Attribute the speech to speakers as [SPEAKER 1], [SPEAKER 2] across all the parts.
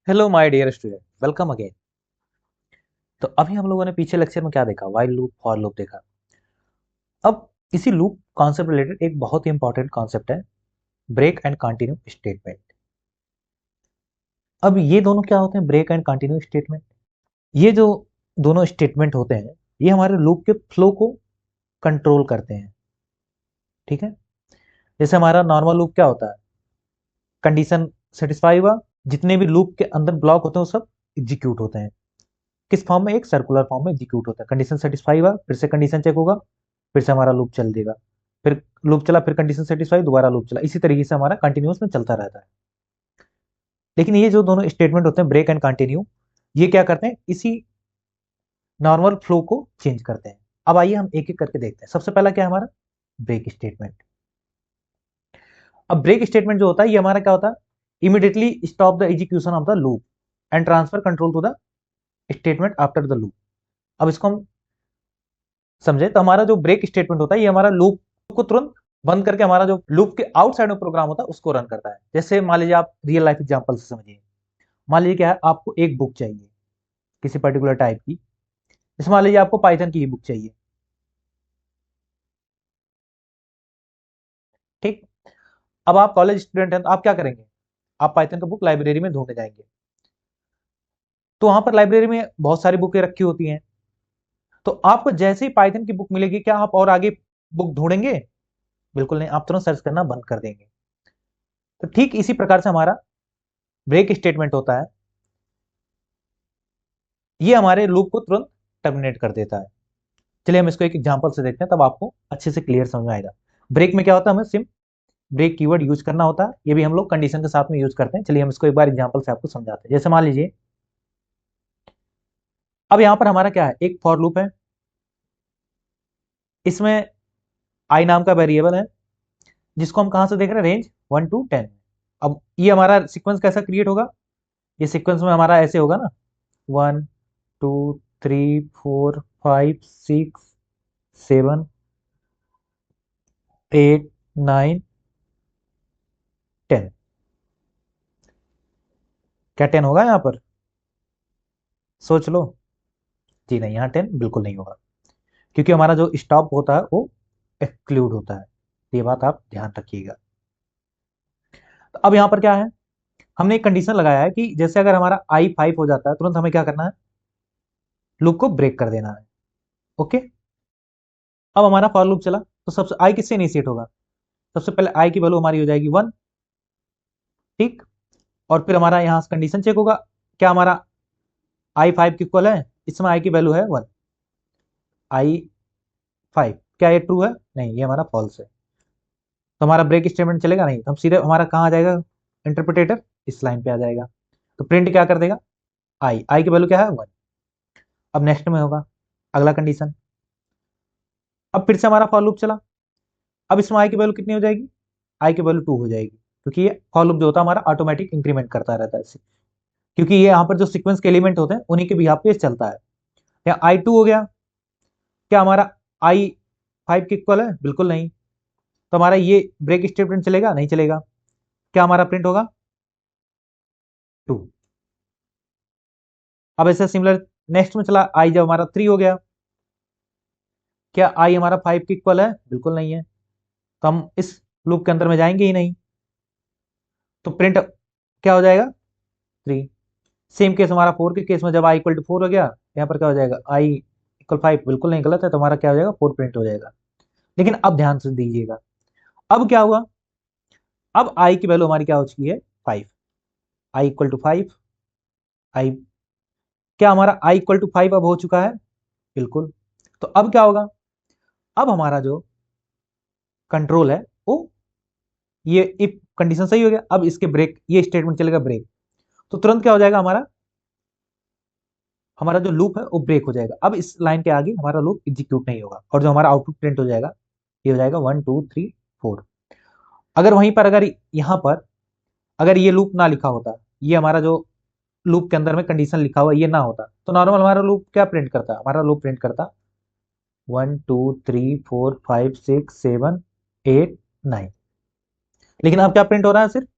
[SPEAKER 1] Hello my dear student, welcome again. तो अभी हम लोगों ने पीछे लेक्चर में क्या देखा? व्हाइल लूप, फॉर लूप देखा। अब इसी लूप कॉन्सेप्ट रिलेटेड एक बहुत ही इंपॉर्टेंट कॉन्सेप्ट है, ब्रेक एंड कंटिन्यू स्टेटमेंट। अब ये दोनों क्या होते हैं, ब्रेक एंड कंटिन्यू स्टेटमेंट? ये जो दोनों स्टेटमेंट होते हैं, ये हमारे लूप के फ्लो को कंट्रोल करते हैं। ठीक है। जैसे हमारा नॉर्मल लूप क्या होता है, कंडीशन सेटिस्फाई हुआ, जितने भी लूप के अंदर ब्लॉक होते हैं वो सब एग्जीक्यूट होते हैं। किस फॉर्म में? एक सर्कुलर फॉर्म में एग्जीक्यूट होता है। कंडीशन सेटिस्फाई हुआ, फिर से कंडीशन चेक होगा, फिर से हमारा लूप चल देगा, फिर लूप चला, फिर कंडीशन सेटिस्फाई, दोबारा लूप चला, इसी तरीके से हमारा कंटिन्यूस में चलता रहता है। लेकिन ये जो दोनों स्टेटमेंट होते हैं, ब्रेक एंड कंटिन्यू, ये क्या करते हैं, इसी नॉर्मल फ्लो को चेंज करते हैं। अब आइए हम एक एक करके देखते हैं। सबसे पहला क्या है हमारा? Break statement. अब ब्रेक स्टेटमेंट जो होता है, ये हमारा क्या होता है, immediately stop the execution of the loop and transfer control to the statement after the loop. अब इसको हम समझे तो हमारा जो ब्रेक स्टेटमेंट होता है, ये हमारा लूप को तुरंत बंद करके हमारा जो लूप के आउटसाइड में प्रोग्राम होता है उसको रन करता है। जैसे मान लीजिए, आप रियल लाइफ एग्जांपल से समझिए। मान लीजिए क्या है, आपको एक बुक चाहिए किसी पर्टिकुलर टाइप की। जैसे मान लीजिए आपको पाइथन की ही बुक चाहिए। ठीक। अब आप कॉलेज स्टूडेंट हैं, तो आप क्या करेंगे? आप पाइथन का बुक लाइब्रेरी में ढूंढने जाएंगे। तो वहां पर लाइब्रेरी में बहुत सारी बुकें रखी होती हैं। तो आपको जैसे ही पाइथन की बुक मिलेगी, क्या आप और आगे बुक ढूंढेंगे? बिल्कुल नहीं, आप तुरंत सर्च करना बंद कर देंगे। तो ठीक इसी प्रकार से हमारा ब्रेक स्टेटमेंट होता है, ये हमारे लूप को तुरंत टर्मिनेट कर देता है। चलिए हम इसको एक एग्जांपल से देखते हैं, तब आपको अच्छे से क्लियर समझ में आएगा। ब्रेक में क्या होता है, हमें सिर्फ ब्रेक कीवर्ड यूज करना होता है। ये भी हम लोग कंडीशन के साथ में यूज करते हैं। चलिए हम इसको एक बार एग्जांपल से आपको समझाते हैं। जैसे मान लीजिए, अब यहां पर हमारा क्या है, एक फॉर लूप है। इसमें आई नाम का वेरिएबल है, जिसको हम कहां से देख रहे हैं, रेंज 1 to 10। अब ये हमारा सीक्वेंस कैसा क्रिएट होगा? ये सीक्वेंस में हमारा ऐसे होगा ना, 1 2 3 4 5 6 7 8 9 10। क्या 10 होगा यहाँ पर? सोच लो। जी नहीं, यहाँ 10 बिल्कुल नहीं होगा, क्योंकि हमारा जो स्टॉप होता है वो एक्सक्लूड होता है। ये बात आप ध्यान रखिएगा। तो अब यहाँ पर क्या है, हमने एक कंडीशन लगाया है कि जैसे अगर हमारा I 5 हो जाता है, तुरंत हमें क्या करना है, लूप को ब्रेक कर देना है। ओके। अब हमारा फॉर लूप चला, तो सबसे आई किससे इनिशिएट होगा? सबसे पहले आई की वैल्यू हमारी हो जाएगी 1। ठीक। और फिर हमारा यहाँ कंडीशन चेक होगा, क्या हमारा I 5 की इक्वल है? इसमें आई की वैल्यू है 1। I 5, क्या ये ट्रू है? नहीं, ये हमारा फॉल्स है। तो हमारा ब्रेक स्टेटमेंट चलेगा नहीं, तो हम सीधे हमारा कहाँ आ जाएगा, इंटरप्रिटेटर इस लाइन पे आ जाएगा। तो प्रिंट क्या कर देगा, आई की वैल्यू क्या है, 1। अब नेक्स्ट में होगा अगला कंडीशन। अब फिर से हमारा फॉर लूप चला। अब इसमें आई की वैल्यू कितनी हो जाएगी? आई की वैल्यू 2 हो जाएगी, क्योंकि ये फॉर लूप जो होता है हमारा ऑटोमेटिक इंक्रीमेंट करता रहता है इससे। क्योंकि ये यहाँ पर जो सीक्वेंस के एलिमेंट होते हैं उन्हीं के बिहाफ पे चलता है। या I 2 हो गया, क्या हमारा I 5 की इक्वल है? बिल्कुल नहीं। तो हमारा ये ब्रेक स्टेटमेंट चलेगा नहीं? चलेगा। क्या हमारा प्रिंट होगा, 2। अब ऐसा सिमिलर नेक्स्ट में चला, आई जब हमारा 3 हो गया, क्या आई हमारा 5 की इक्वल है? बिल्कुल नहीं है। तो हम इस लूप के अंदर में जाएंगे ही नहीं। तो प्रिंट क्या हो जाएगा, 3। सेम केस हमारा 4 के केस में, जब I = 4 हो गया, यहाँ पर क्या हो जाएगा, I = 5, बिल्कुल नहीं, गलत है। तो हमारा क्या हो जाएगा, 4 प्रिंट हो जाएगा। लेकिन अब ध्यान से दीजिएगा, अब क्या हुआ, अब आई की वैल्यू हमारी क्या हो चुकी है, 5। I = 5। आई, क्या हमारा I = 5 अब हो चुका है? बिल्कुल। तो अब क्या होगा, अब हमारा जो कंट्रोल है वो, ये इफ कंडीशन सही हो गया, अब इसके ब्रेक, ये स्टेटमेंट चलेगा ब्रेक। तो तुरंत क्या हो जाएगा, हमारा हमारा जो लूप है वो ब्रेक हो जाएगा। अब इस लाइन के आगे हमारा लूप एग्जीक्यूट नहीं होगा, और जो हमारा आउटपुट प्रिंट हो जाएगा, ये हो जाएगा 1 2 3 4। अगर वहीं पर, अगर यहाँ पर अगर ये लूप ना लिखा होता, ये हमारा जो लूप के अंदर में कंडीशन लिखा हुआ ये ना होता, तो नॉर्मल हमारा लूप क्या प्रिंट करता, हमारा लूप प्रिंट करता 1 2 3 4 5 6 7 8 9। लेकिन अब क्या प्रिंट हो रहा है, सिर्फ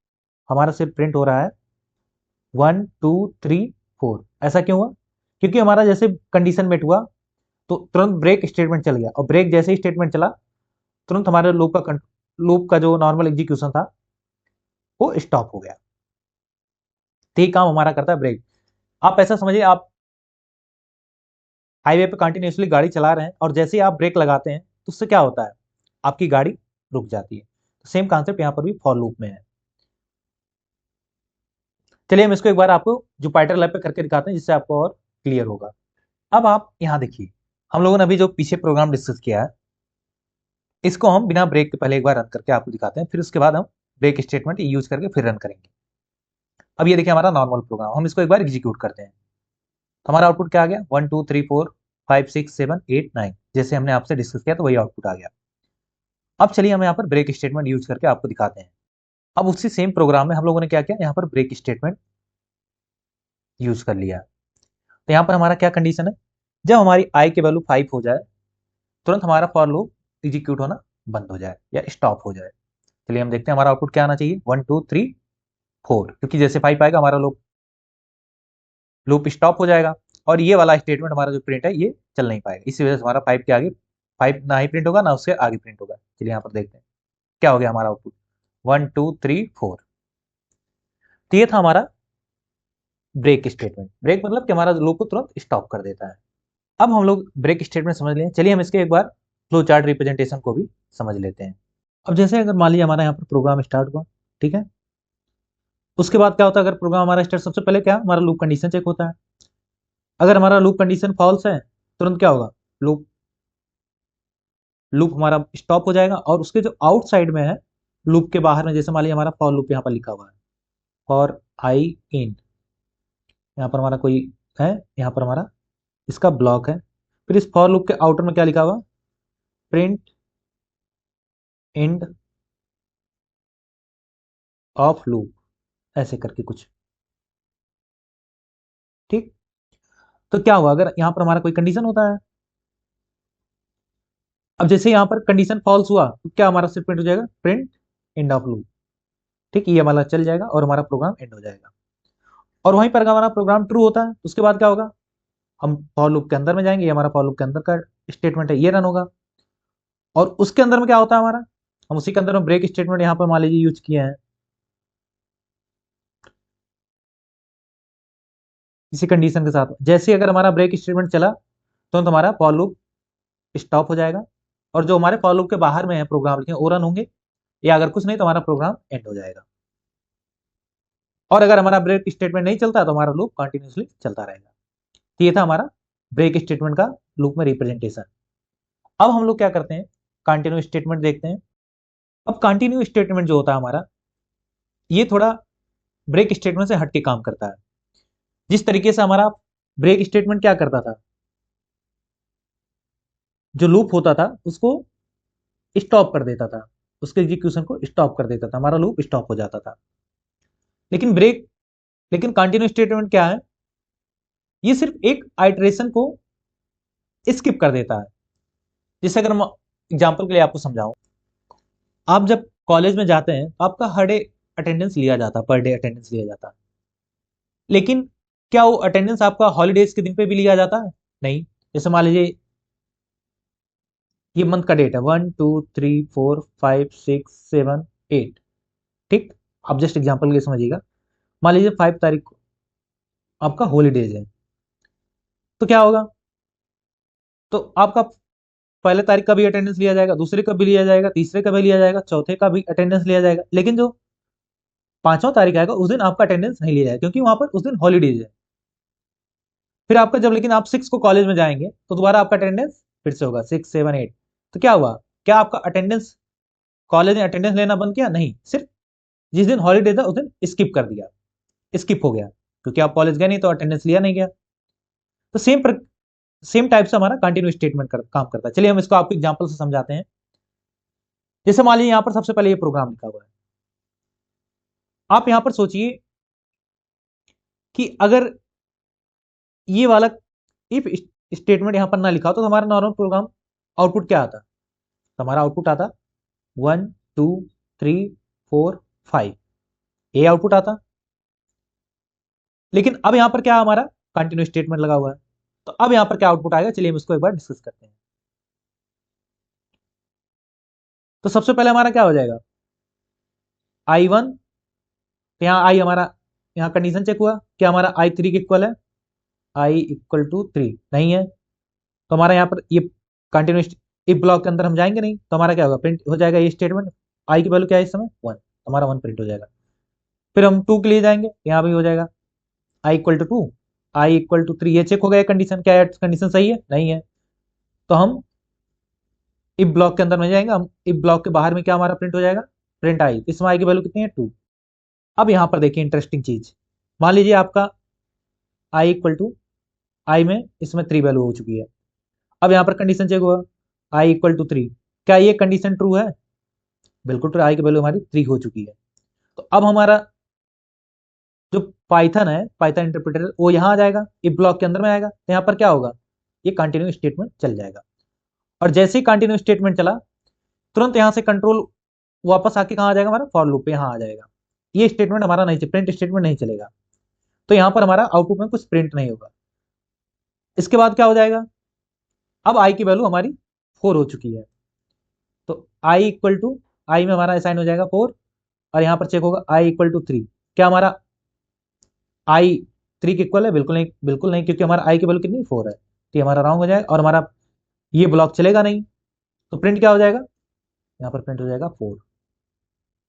[SPEAKER 1] हमारा सिर्फ प्रिंट हो रहा है 1 2 3 4। ऐसा क्यों हुआ? क्योंकि हमारा जैसे कंडीशन मेट हुआ तो तुरंत ब्रेक स्टेटमेंट चल गया, और ब्रेक जैसे ही स्टेटमेंट चला तुरंत हमारे लूप का जो नॉर्मल एग्जीक्यूशन था वो स्टॉप हो गया। तो ये काम हमारा करता है ब्रेक। आप ऐसा समझिए, आप हाईवे पे कंटिन्यूसली गाड़ी चला रहे हैं और जैसे ही आप ब्रेक लगाते हैं तो उससे क्या होता है, आपकी गाड़ी रुक जाती है। तो सेम कॉन्सेप्ट यहाँ पर भी फॉर लूप में है। चलिए हम इसको एक बार आपको जुपिटर लैब पे करके दिखाते हैं जिससे आपको और क्लियर होगा। अब आप यहाँ देखिए, हम लोगों ने अभी जो पीछे प्रोग्राम डिस्कस किया है इसको हम बिना ब्रेक के पहले एक बार रन करके आपको दिखाते हैं, फिर उसके बाद हम ब्रेक स्टेटमेंट यूज करके फिर रन करेंगे। अब ये देखिए हमारा नॉर्मल प्रोग्राम, हम इसको एक बार एग्जीक्यूट करते हैं तो हमारा आउटपुट क्या आ गया, 1 2 3 4 5 6 7 8 9, जैसे हमने आपसे डिस्कस किया तो वही आउटपुट आ गया। अब चलिए हम यहाँ पर ब्रेक स्टेटमेंट यूज करके आपको दिखाते हैं। अब उसी सेम प्रोग्राम में हम लोगों ने क्या किया, यहाँ पर ब्रेक स्टेटमेंट यूज कर लिया। तो यहाँ पर हमारा क्या कंडीशन है, जब हमारी आई की वैल्यू 5 हो जाए तुरंत हमारा फॉर लूप एग्जीक्यूट होना बंद हो जाए या स्टॉप हो जाए। चलिए हम देखते हैं हमारा आउटपुट क्या आना चाहिए, 1 2 3 4, क्योंकि जैसे 5 आएगा हमारा लूप स्टॉप हो जाएगा और ये वाला स्टेटमेंट हमारा जो प्रिंट है ये चल नहीं पाएगा। इसी वजह से हमारा 5 के आगे 5 ना ही प्रिंट होगा ना उसके आगे प्रिंट होगा। चलिए यहाँ पर देखते हैं क्या हो गया हमारा आउटपुट, 1 2 3 4। तो ये था हमारा ब्रेक स्टेटमेंट। ब्रेक मतलब कि हमारा लूप को तुरंत स्टॉप कर देता है। अब हम लोग ब्रेक स्टेटमेंट समझ लें, चलिए हम इसके एक बार फ्लो चार्ट रिप्रेजेंटेशन को भी समझ लेते हैं। अब जैसे अगर मान लीजिए हमारा यहाँ पर प्रोग्राम स्टार्ट हुआ, ठीक है, उसके बाद क्या होता है, अगर प्रोग्राम हमारा स्टार्ट, सबसे पहले क्या हमारा लूप कंडीशन चेक होता है। अगर हमारा लूप कंडीशन फॉल्स है तुरंत क्या होगा, लूप लूप हमारा स्टॉप हो जाएगा। और उसके जो आउटसाइड में है, लूप के बाहर में, जैसे मान लीजिए हमारा फॉर लूप यहाँ पर लिखा हुआ है, फॉर आई इन, यहाँ पर हमारा कोई है, यहाँ पर हमारा इसका ब्लॉक है। फिर इस फॉर लूप के आउटर में क्या लिखा हुआ, प्रिंट एंड ऑफ लूप, ऐसे करके कुछ, ठीक। तो क्या हुआ, अगर यहाँ पर हमारा कोई कंडीशन होता है, अब जैसे यहाँ पर कंडीशन फॉल्स हुआ तो क्या हमारा सिर्फ प्रिंट हो जाएगा, प्रिंट एंड ऑफ लूप, ठीक, ये हमारा चल जाएगा और हमारा प्रोग्राम एंड हो जाएगा। और वहीं पर अगर हमारा प्रोग्राम ट्रू होता है तो उसके बाद क्या होगा, हम फॉर लूप के अंदर में जाएंगे, ये हमारा फॉर लूप के अंदर का स्टेटमेंट है, ये रन होगा। और उसके अंदर में क्या होता है हमारा, हम उसी के अंदर में ब्रेक स्टेटमेंट यहाँ पर मान लीजिए यूज किए हैं इसी कंडीशन के साथ। जैसे अगर हमारा ब्रेक स्टेटमेंट चला तो हमारा फॉर लूप स्टॉप हो जाएगा और जो हमारे फॉर लूप के बाहर में है प्रोग्राम लिखे वो रन होंगे, या अगर कुछ नहीं तो हमारा प्रोग्राम एंड हो जाएगा। और अगर हमारा ब्रेक स्टेटमेंट नहीं चलता तो हमारा लूप कंटिन्यूसली चलता रहेगा। तो ये था हमारा ब्रेक स्टेटमेंट का लूप में रिप्रेजेंटेशन। अब हम लोग क्या करते हैं, कंटिन्यू स्टेटमेंट देखते हैं। अब कंटिन्यू स्टेटमेंट जो होता है हमारा, ये थोड़ा ब्रेक स्टेटमेंट से हटके काम करता है। जिस तरीके से हमारा ब्रेक स्टेटमेंट क्या करता था, जो लूप होता था उसको स्टॉप कर देता था, उसके एग्जीक्यूशन को स्टॉप कर देता था, हमारा लूप स्टॉप हो जाता था। लेकिन लेकिन कंटिन्यू स्टेटमेंट क्या है, ये सिर्फ एक आइटरेशन को स्किप कर देता है। जैसे अगर मैं एग्जांपल के लिए आपको समझाऊं, आप जब कॉलेज में जाते हैं तो आपका हर डे अटेंडेंस लिया जाता है, पर डे अटेंडेंस लिया जाता है। लेकिन क्या वो अटेंडेंस आपका हॉलीडेज के दिन पे भी लिया जाता है? नहीं। जैसे मान लीजिए ये मंथ का डेट है 1 2 3 4 5 6 7 8, ठीक। आप जस्ट एग्जांपल के लिए समझिएगा, मान लीजिए 5 तारीख को आपका हॉलीडेज है, तो क्या होगा, तो आपका पहले तारीख का भी अटेंडेंस लिया जाएगा, दूसरे का भी लिया जाएगा, तीसरे का भी लिया जाएगा, चौथे का भी अटेंडेंस लिया जाएगा। लेकिन जो 5वां तारीख आएगा उस दिन आपका अटेंडेंस नहीं लिया जाएगा क्योंकि वहां पर उस दिन हॉलीडेज है। फिर आपका जब लेकिन आप 6 को कॉलेज में जाएंगे तो दोबारा आपका अटेंडेंस फिर से होगा 6 7 8। तो क्या हुआ, क्या आपका अटेंडेंस, कॉलेज ने अटेंडेंस लेना बंद किया? नहीं, सिर्फ जिस दिन हॉलीडे था उस दिन स्किप कर दिया, स्किप हो गया, क्योंकि आप कॉलेज गए नहीं तो अटेंडेंस लिया नहीं गया। तो सेम टाइप से हमारा कंटिन्यू स्टेटमेंट काम करता है। चलिए हम इसको आपको एग्जांपल से समझाते हैं। जैसे मान लीजिए यहां पर सबसे पहले ये प्रोग्राम लिखा हुआ है, आप यहां पर सोचिए कि अगर ये वाला इफ स्टेटमेंट यहां पर ना लिखा हो तो हमारा नॉर्मल प्रोग्राम आउटपुट क्या आता, तो हमारा आउटपुट आता 1 2 3 4 5, ये आउटपुट आता। लेकिन अब यहां पर क्या हमारा कंटिन्यू स्टेटमेंट लगा हुआ है, तो अब यहां पर क्या आउटपुट आएगा, चलिए हम इसको एक बार डिस्कस करते हैं। तो सबसे पहले हमारा क्या हो जाएगा, I1, तो यहाँ आई हमारा, यहाँ कंडीशन चेक हुआ क्या हमारा I3 के इक्वल है, I = 3 नहीं है, तो हमारा यहाँ पर ये कंटिन्यूस इफ ब्लॉक के अंदर हम जाएंगे नहीं, तो हमारा क्या होगा, प्रिंट हो जाएगा ये स्टेटमेंट, आई की वैल्यू क्या है इस समय 1, हमारा 1 प्रिंट हो जाएगा। फिर हम 2 के लिए जाएंगे, यहाँ भी हो जाएगा I = 2, I = 3, ये चेक हो गया कंडीशन, क्या है कंडीशन सही है नहीं है, तो हम इफ ब्लॉक के अंदर में जाएंगे, हम इफ ब्लॉक के बाहर में क्या हमारा प्रिंट हो जाएगा, प्रिंट आई, इसमें आई की वैल्यू कितनी है 2। अब यहाँ पर देखिए इंटरेस्टिंग चीज, मान लीजिए आपका I में इसमें 3 वैल्यू हो चुकी है, अब यहाँ पर कंडीशन चेक हुआ I = 3, क्या ये कंडीशन ट्रू है, बिल्कुल ट्रू, आई की वैल्यू हमारी 3 हो चुकी है। तो अब हमारा जो पाइथन है, पाइथन इंटरप्रेटर, वो यहाँ आ जाएगा, इफ ब्लॉक के अंदर में आएगा, तो यहाँ पर क्या होगा, ये कंटिन्यू स्टेटमेंट चल जाएगा, और जैसे ही कंटिन्यू स्टेटमेंट चला, तुरंत यहाँ से कंट्रोल वापस आके कहाँ आ जाएगा, हमारा फॉर लूप पे यहाँ आ जाएगा, ये स्टेटमेंट हमारा नहीं, प्रिंट स्टेटमेंट नहीं चलेगा, तो यहाँ पर हमारा आउटपुट में कुछ प्रिंट नहीं होगा। इसके बाद क्या हो जाएगा, अब आई की वैल्यू हमारी 4 हो चुकी है, तो आई में हमारा असाइन हो जाएगा 4, और यहाँ पर चेक होगा I = 3, क्या हमारा I 3 के इक्वल है, बिल्कुल नहीं, बिल्कुल नहीं, क्योंकि हमारा आई की वैल्यू कितनी 4 है, तो ये हमारा रॉन्ग हो जाएगा, और हमारा ये ब्लॉक चलेगा नहीं, तो प्रिंट क्या हो जाएगा, यहाँ पर प्रिंट हो जाएगा 4।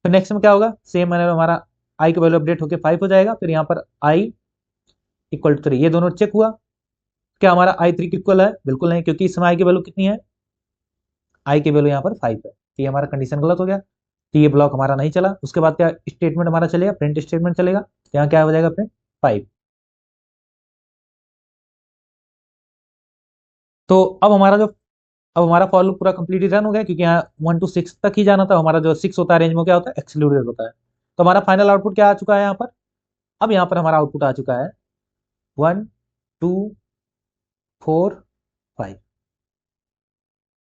[SPEAKER 1] फिर नेक्स्ट में क्या होगा, सेम मैंने हमारा आई की वैल्यू अपडेट होकर 5 हो जाएगा, फिर यहाँ पर I = 3, ये दोनों चेक हुआ, क्या हमारा I 3 के इक्वल है, बिल्कुल नहीं, क्योंकि इसमें आई की वैल्यू कितनी है, आई की वैल्यू यहाँ पर 5 है, तो ये हमारा कंडीशन गलत हो गया, तो ये ब्लॉक हमारा नहीं चला। उसके बाद क्या स्टेटमेंट हमारा चलेगा, प्रिंट स्टेटमेंट चलेगा, यहाँ क्या हो जाएगा, प्रिंट 5। तो अब हमारा फॉर लूप पूरा कंप्लीटली रन हो गया, क्योंकि यहाँ 1 to 6 तक ही जाना था, हमारा जो 6 होता है रेंज में क्या होता है, एक्सक्लूडेड होता है। तो हमारा फाइनल आउटपुट क्या आ चुका है यहाँ पर, अब यहाँ पर हमारा आउटपुट आ चुका है 1 2 4 5,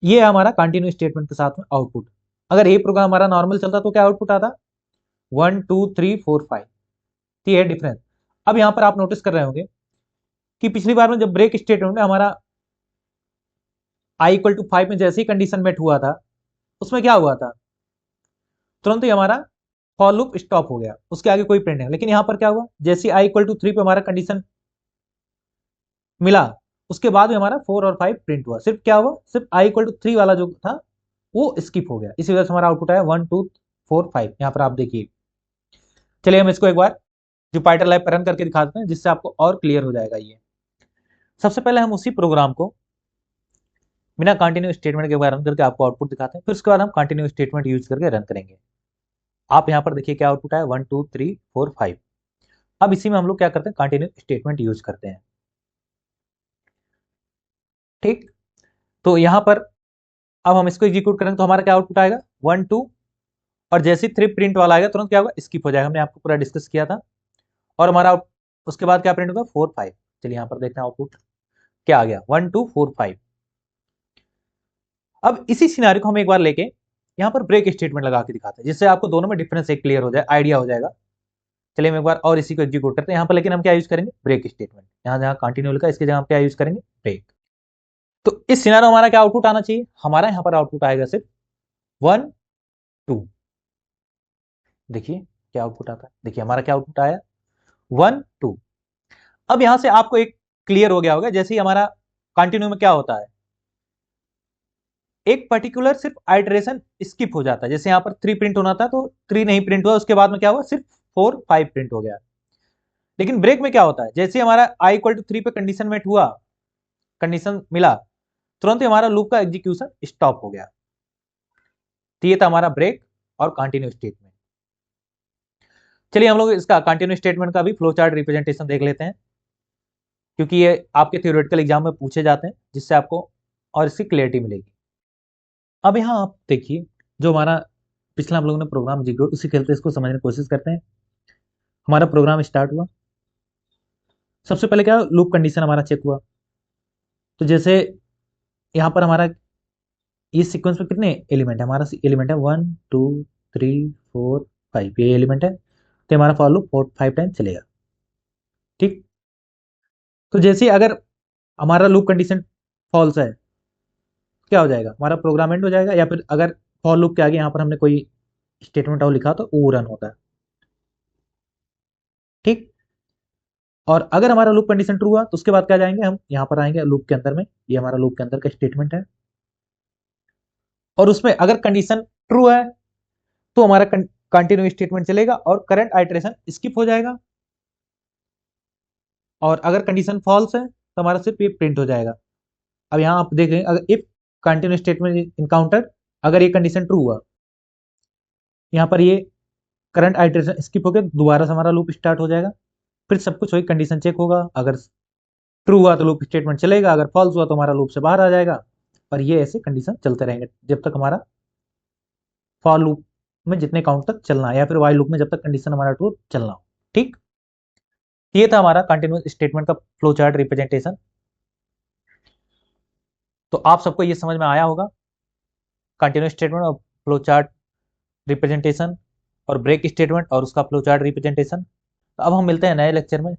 [SPEAKER 1] ये है हमारा कंटिन्यू स्टेटमेंट के साथ में आउटपुट। अगर ये प्रोग्राम हमारा नॉर्मल चलता तो क्या आउटपुट आता, 1 2 3 4 5, तो ये डिफरेंस। अब यहाँ पर आप नोटिस कर रहे होंगे कि पिछली बार में जब ब्रेक स्टेटमेंट में हमारा I = 5 में जैसे ही कंडीशन मेट हुआ था, उसमें क्या हुआ था, तुरंत ही हमारा फॉर लूप स्टॉप हो गया, उसके आगे कोई प्रिंट नहीं। लेकिन यहाँ पर क्या हुआ, जैसे I = 3 पे हमारा कंडीशन मिला, उसके बाद में हमारा 4 और 5 प्रिंट हुआ, सिर्फ क्या हुआ, सिर्फ I = 3 वाला जो था वो स्किप हो गया, इसी वजह से हमारा आउटपुट आया 1 2 4 5। यहाँ पर आप देखिए, चलिए हम इसको एक बार जुपिटर लैब पर रन करके दिखाते हैं, जिससे आपको और क्लियर हो जाएगा ये। सबसे पहले हम उसी प्रोग्राम को बिना कंटिन्यू स्टेटमेंट के बार रन करके आपको आउटपुट दिखाते हैं, फिर उसके बाद हम कंटिन्यू स्टेटमेंट यूज करके रन करेंगे। आप यहाँ पर देखिए क्या आउटपुट है, 1 2 3 4 5। अब इसी में हम लोग क्या करते हैं, कंटिन्यू स्टेटमेंट यूज करते हैं, ठीक। तो यहाँ पर अब हम इसको एग्जीक्यूट करेंगे, तो हमारा क्या आउटपुट आएगा 1 2, और जैसे 3 प्रिंट वाला आएगा तुरंत क्या होगा, स्किप हो जाएगा, हमने आपको पूरा डिस्कस किया था। और हमारा उसके बाद क्या प्रिंट होगा, 4 5। चलिए यहाँ पर देखते हैं आउटपुट क्या आ गया, 1 2 4 5। अब इसी सिनारियो को हम एक बार लेके यहाँ पर ब्रेक स्टेटमेंट लगा के दिखाते हैं, जिससे आपको दोनों में डिफरेंस एक क्लियर हो जाए, आइडिया हो जाएगा। चलिए हम एक बार और इसी को एग्जीक्यूट करते हैं यहाँ पर, लेकिन हम क्या यूज करेंगे, ब्रेक स्टेटमेंट। यहाँ जहाँ कंटिन्यू लिखा है इसके जगह हम क्या यूज करेंगे, ब्रेक। तो इस सिनारियो हमारा क्या आउटपुट आना चाहिए, हमारा यहाँ पर आउटपुट आएगा सिर्फ 1 2। देखिए क्या आउटपुट आता है, देखिए हमारा क्या आउटपुट आया 1 2। अब यहां से आपको एक क्लियर हो गया होगा, जैसे ही हमारा कंटिन्यू में क्या होता है, एक पर्टिकुलर सिर्फ आइटरेशन स्किप हो जाता है, जैसे यहाँ पर 3 प्रिंट होना था तो 3 नहीं प्रिंट हुआ, उसके बाद में क्या हुआ, सिर्फ 4 5 प्रिंट हो गया। लेकिन ब्रेक में क्या होता है, जैसे हमारा I = 3 पे कंडीशन मेट हुआ, कंडीशन मिला, तुरंत ही हमारा लूप का एग्जीक्यूशन स्टॉप हो गया। तो ये था हमारा ब्रेक और कंटिन्यू स्टेटमेंट। चलिए हम लोग इसका कंटिन्यू स्टेटमेंट का भी फ्लो चार्ट रिप्रेजेंटेशन देख लेते हैं, क्योंकि ये आपके थ्योरेटिकल एग्जाम में पूछे जाते हैं, जिससे आपको और इसकी क्लियरिटी मिलेगी। अब यहाँ आप देखिए, जो हमारा पिछला हम लोगों ने प्रोग्राम एग्जीक्यूट उसी खेलते इसको समझने की कोशिश करते हैं। हमारा प्रोग्राम स्टार्ट हुआ, सबसे पहले क्या लूप कंडीशन हमारा चेक हुआ, तो जैसे यहाँ पर हमारा इस सीक्वेंस में कितने एलिमेंट है, हमारा एलिमेंट है 1 2 3 4 5, ये एलिमेंट है, तो हमारा फॉर लूप 4 5 टाइम चलेगा, ठीक। तो जैसे अगर हमारा लूप कंडीशन फॉल्स है, क्या हो जाएगा, हमारा प्रोग्राम एंड हो जाएगा, या फिर अगर फॉर लूप के आगे यहाँ पर हमने कोई स्टेटमेंट और लिखा तो वो रन होता है। ठीक। और अगर हमारा लूप कंडीशन ट्रू हुआ तो उसके बाद क्या जाएंगे, हम यहाँ पर आएंगे लूप के अंदर में, ये हमारा लूप के अंदर का स्टेटमेंट है, और उसमें अगर कंडीशन ट्रू है तो हमारा कंटिन्यू स्टेटमेंट चलेगा और करंट आइटरेशन स्किप हो जाएगा, और अगर कंडीशन फॉल्स है तो हमारा सिर्फ ये प्रिंट हो जाएगा। अब यहाँ आप देख रहे हैं, अगर इफ कंटिन्यू स्टेटमेंट इनकाउंटर, अगर ये कंडीशन ट्रू हुआ, यहाँ पर ये करंट आइटरेशन स्किप होकर दोबारा से हमारा लूप स्टार्ट हो जाएगा, फिर सब कुछ वही कंडीशन चेक होगा, अगर ट्रू हुआ तो लूप स्टेटमेंट चलेगा, अगर फॉल्स हुआ तो हमारा लूप से बाहर आ जाएगा। और ये ऐसे कंडीशन चलते रहेंगे जब तक हमारा फॉर लूप में जितने काउंट तक चलना है, या फिर वाइल लूप में जब तक कंडीशन हमारा ट्रू चलना हो। ठीक। ये था हमारा कंटिन्यूस स्टेटमेंट का फ्लो चार्ट रिप्रेजेंटेशन। तो आप सबको ये समझ में आया होगा, कंटिन्यूस स्टेटमेंट और फ्लो चार्ट रिप्रेजेंटेशन, और ब्रेक स्टेटमेंट और उसका फ्लो चार्ट रिप्रेजेंटेशन। तो अब हम मिलते हैं नए लेक्चर में।